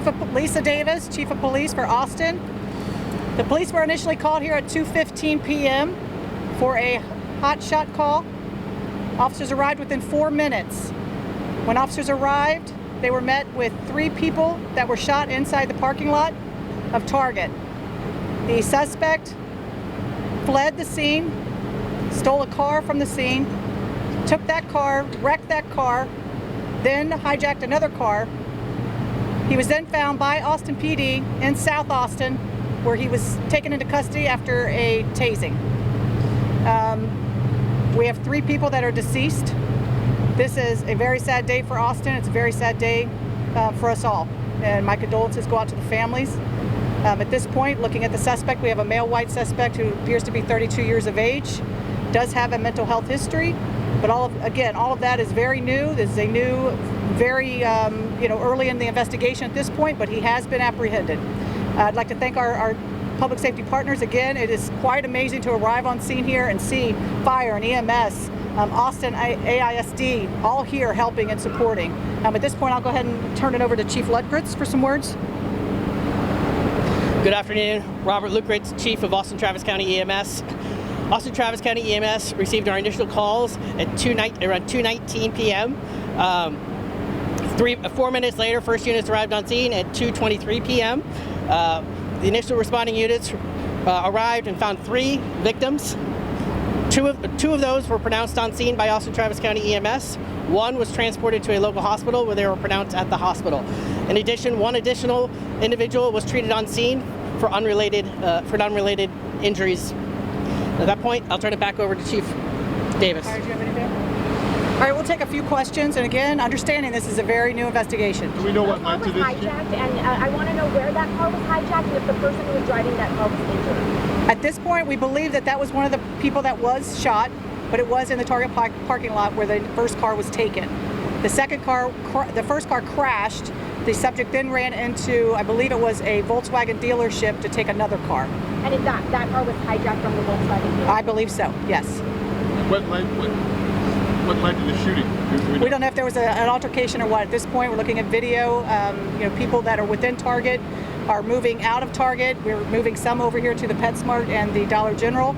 Lisa Davis, Chief of Police for Austin. The police were initially called here at 2:15 p.m. for a hot shot call. Officers arrived within 4 minutes. When officers arrived, they were met with 3 people that were shot inside the parking lot of Target. The suspect fled the scene, stole a car from the scene, took that car, wrecked that car, then hijacked another car. He was then found by Austin PD in South Austin, where he was taken into custody after a tasing. We have 3 people that are deceased. This is a very sad day for Austin. It's a very sad day for us all. And my condolences go out to the families. At this point, looking at the suspect, we have a male white suspect who appears to be 32 years of age, does have a mental health history, but all of that is very new. This is a new, very early in the investigation at this point, but he has been apprehended. I'd like to thank our public safety partners again. It is quite amazing to arrive on scene here and see fire and EMS, Austin AISD, all here helping and supporting. At this point, I'll go ahead and turn it over to Chief Lutgritz for some words. Good afternoon, Robert Lutgritz, Chief of Austin Travis County EMS. Austin Travis County EMS received our initial calls at around 2:19 p.m. 4 minutes later, first units arrived on scene at 2:23 p.m. The initial responding units arrived and found 3 victims. Two of those were pronounced on scene by Austin Travis County EMS. 1 was transported to a local hospital where they were pronounced at the hospital. In addition, 1 additional individual was treated on scene for unrelated injuries. At that point, I'll turn it back over to Chief Davis. Do you have anything? All right, we'll take a few questions, and again, understanding this is a very new investigation. Do we know what led to this? Hijacked, and I want to know where that car was hijacked and if the person who was driving that car was injured. At this point, we believe that was one of the people that was shot, but it was in the Target parking lot where the first car was taken. The first car crashed. The subject then ran into, I believe it was a Volkswagen dealership to take another car. And if that car was hijacked from the Volkswagen dealership? I believe so, yes. What led to the shooting? We don't know if there was an altercation or what. At this point, we're looking at video. People that are within Target are moving out of Target. We're moving some over here to the PetSmart and the Dollar General.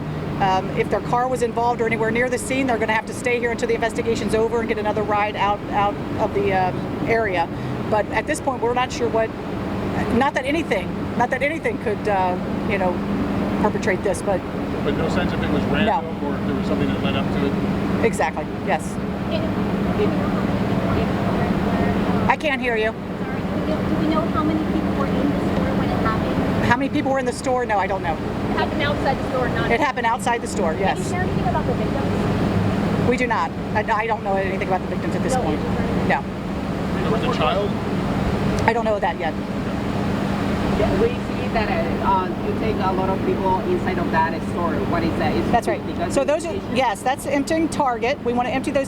If their car was involved or anywhere near the scene, they're going to have to stay here until the investigation's over and get another ride out of the area. But at this point, we're not sure what. Not that anything could, perpetrate this, but. But no sense if it was random or if there was something that led up to it. Exactly. Yes. I can't hear you. Sorry. Do we know how many people were in the store when it happened? How many people were in the store? No, I don't know. It happened outside the store, not. It happened outside the store. Yes. Can you share anything about the victims? We do not. I don't know anything about the victims at this point. No. There was a child? I don't know that yet. Yeah, we see that you take a lot of people inside of that store. What is that? That's right. So that's emptying Target. We want to empty the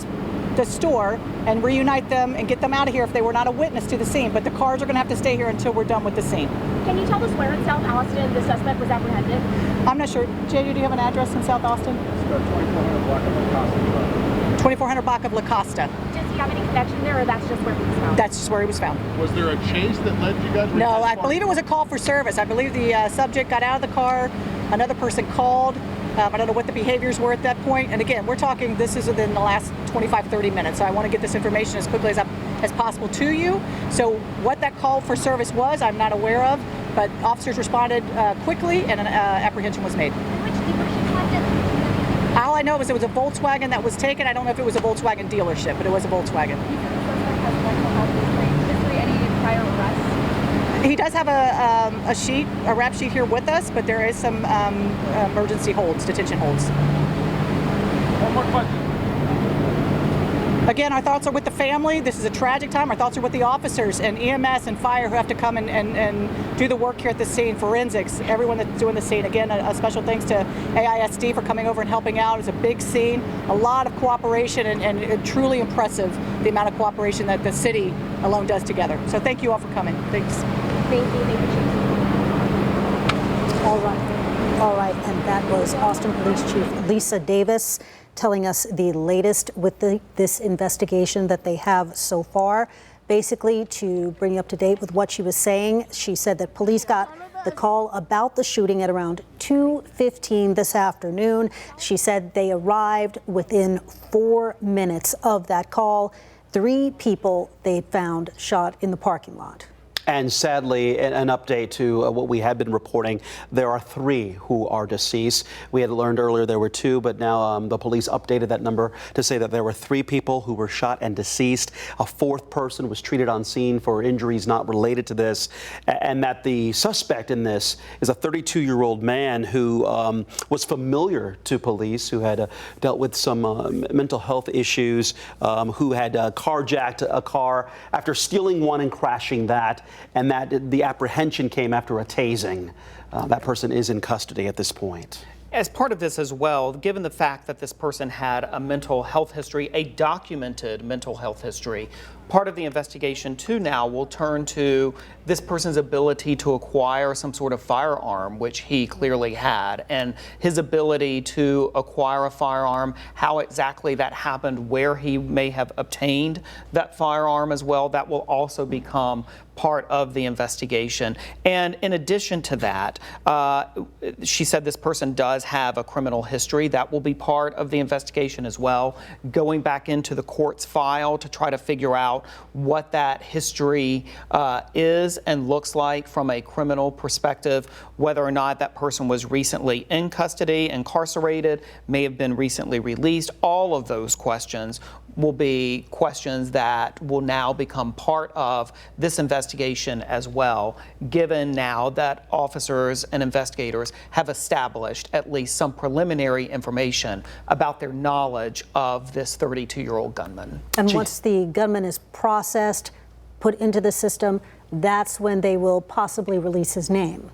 store and reunite them and get them out of here if they were not a witness to the scene. But the cars are going to have to stay here until we're done with the scene. Can you tell us where in South Austin the suspect was apprehended? I'm not sure. JD, do you have an address in South Austin? It's about 2400 block of La Costa. 2400 block of La Costa. Does he have any connection there, or that's just where he was found? That's just where he was found. Was there a chase that led you guys? No, I believe it was a call for service. I believe the subject got out of the car. Another person called. I don't know what the behaviors were at that point. And again, we're talking, this is within the last 25-30 minutes. So I want to get this information as quickly as possible to you. So what that call for service was, I'm not aware of. But officers responded quickly and an apprehension was made. Which dealership was it? All I know is it was a Volkswagen that was taken. I don't know if it was a Volkswagen dealership, but it was a Volkswagen. He does have a rap sheet here with us, but there is some emergency holds, detention holds. One more question. Again, our thoughts are with the family. This is a tragic time. Our thoughts are with the officers and EMS and fire who have to come and do the work here at the scene, forensics, everyone that's doing the scene. Again, a special thanks to AISD for coming over and helping out. It's a big scene, a lot of cooperation, and truly impressive the amount of cooperation that the city alone does together. So thank you all for coming. Thanks. Thank you, Chief. All right, and that was Austin Police Chief Lisa Davis telling us the latest with this investigation that they have so far. Basically, to bring you up to date with what she was saying, she said that police got the call about the shooting at around 2:15 this afternoon. She said they arrived within 4 minutes of that call. 3 people they found shot in the parking lot. And sadly, an update to what we had been reporting, there are 3 who are deceased. We had learned earlier there were 2, but now the police updated that number to say that there were 3 people who were shot and deceased. A 4th person was treated on scene for injuries not related to this, and that the suspect in this is a 32-year-old man who was familiar to police, who had dealt with some mental health issues, who had carjacked a car after stealing one and crashing that. And that the apprehension came after a tasing. That person is in custody at this point. As part of this as well, given the fact that this person had a mental health history, a documented mental health history, part of the investigation too now will turn to this person's ability to acquire some sort of firearm, which he clearly had, and his ability to acquire a firearm, how exactly that happened, where he may have obtained that firearm as well. That will also become part of the investigation. And in addition to that, she said this person does have a criminal history. That will be part of the investigation as well, going back into the court's file to try to figure out what that history is and looks like from a criminal perspective, whether or not that person was recently in custody, incarcerated, may have been recently released. All of those questions will be questions that will now become part of this investigation as well, given now that officers and investigators have established at least some preliminary information about their knowledge of this 32-year-old gunman. And once the gunman is processed, put into the system, that's when they will possibly release his name.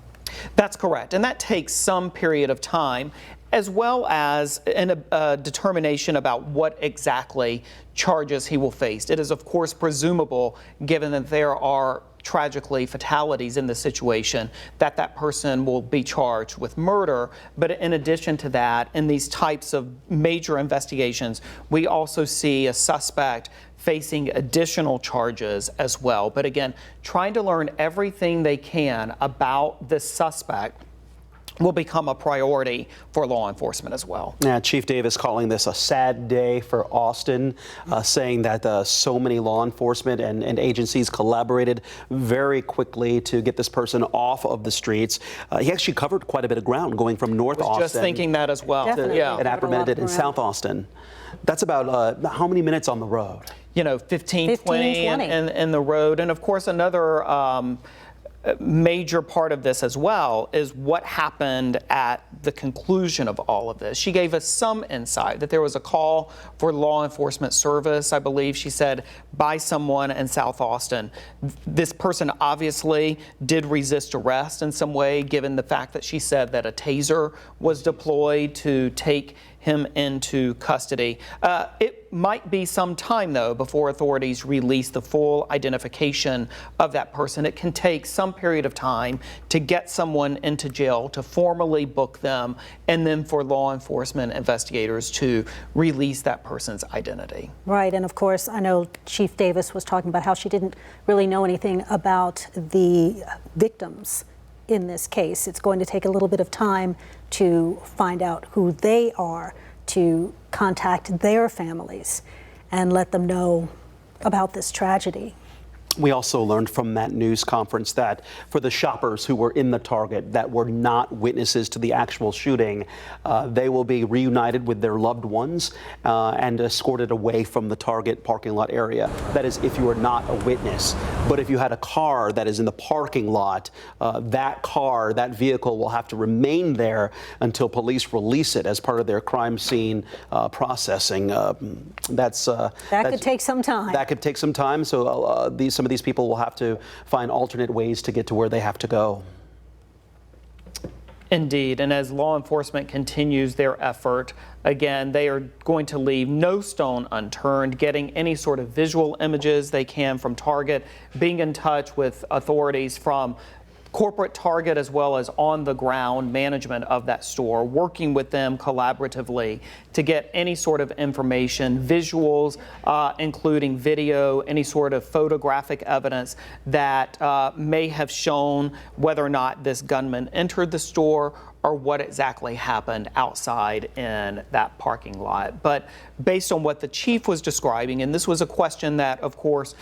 That's correct, and that takes some period of time, as well as a determination about what exactly charges he will face. It is, of course, presumable, given that there are tragically fatalities in the situation, that that person will be charged with murder. But in addition to that, in these types of major investigations, we also see a suspect facing additional charges as well. But again, trying to learn everything they can about this suspect will become a priority for law enforcement as well. Yeah, Chief Davis calling this a sad day for Austin, saying that so many law enforcement and agencies collaborated very quickly to get this person off of the streets. He actually covered quite a bit of ground going from North Austin. Just thinking that as well. Yeah. And implemented it in South Austin. That's about how many minutes on the road? 15, 20 in the road. And of course, another major part of this as well is what happened at the conclusion of all of this. She gave us some insight that there was a call for law enforcement service, I believe she said, by someone in South Austin. This person obviously did resist arrest in some way, given the fact that she said that a taser was deployed to take him into custody. It might be some time, though, before authorities release the full identification of that person. It can take some period of time to get someone into jail, to formally book them, and then for law enforcement investigators to release that person's identity. Right, and of course, I know Chief Davis was talking about how she didn't really know anything about the victims in this case. It's going to take a little bit of time to find out who they are, to contact their families and let them know about this tragedy. We also learned from that news conference that for the shoppers who were in the Target that were not witnesses to the actual shooting, they will be reunited with their loved ones and escorted away from the Target parking lot area. That is, if you are not a witness. But if you had a car that is in the parking lot, that vehicle will have to remain there until police release it as part of their crime scene processing. That could take some time. That could take some time. So some of these people will have to find alternate ways to get to where they have to go. Indeed, and as law enforcement continues their effort, again, they are going to leave no stone unturned, getting any sort of visual images they can from Target, being in touch with authorities from corporate target as well as on the ground management of that store, working with them collaboratively to get any sort of information, visuals, including video, any sort of photographic evidence that may have shown whether or not this gunman entered the store or what exactly happened outside in that parking lot. But based on what the chief was describing, and this was a question that, of course,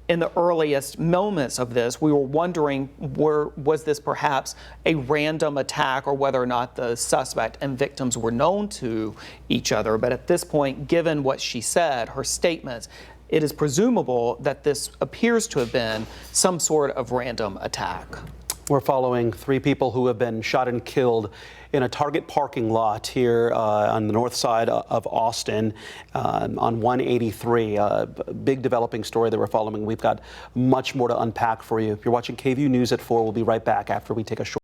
in the earliest moments of this, we were wondering, was this perhaps a random attack or whether or not the suspect and victims were known to each other. But at this point, given what she said, her statements, it is presumable that this appears to have been some sort of random attack. We're following 3 people who have been shot and killed in a Target parking lot here on the north side of Austin on 183. Big developing story that we're following. We've got much more to unpack for you. If you're watching KVUE News at 4, we'll be right back after we take a short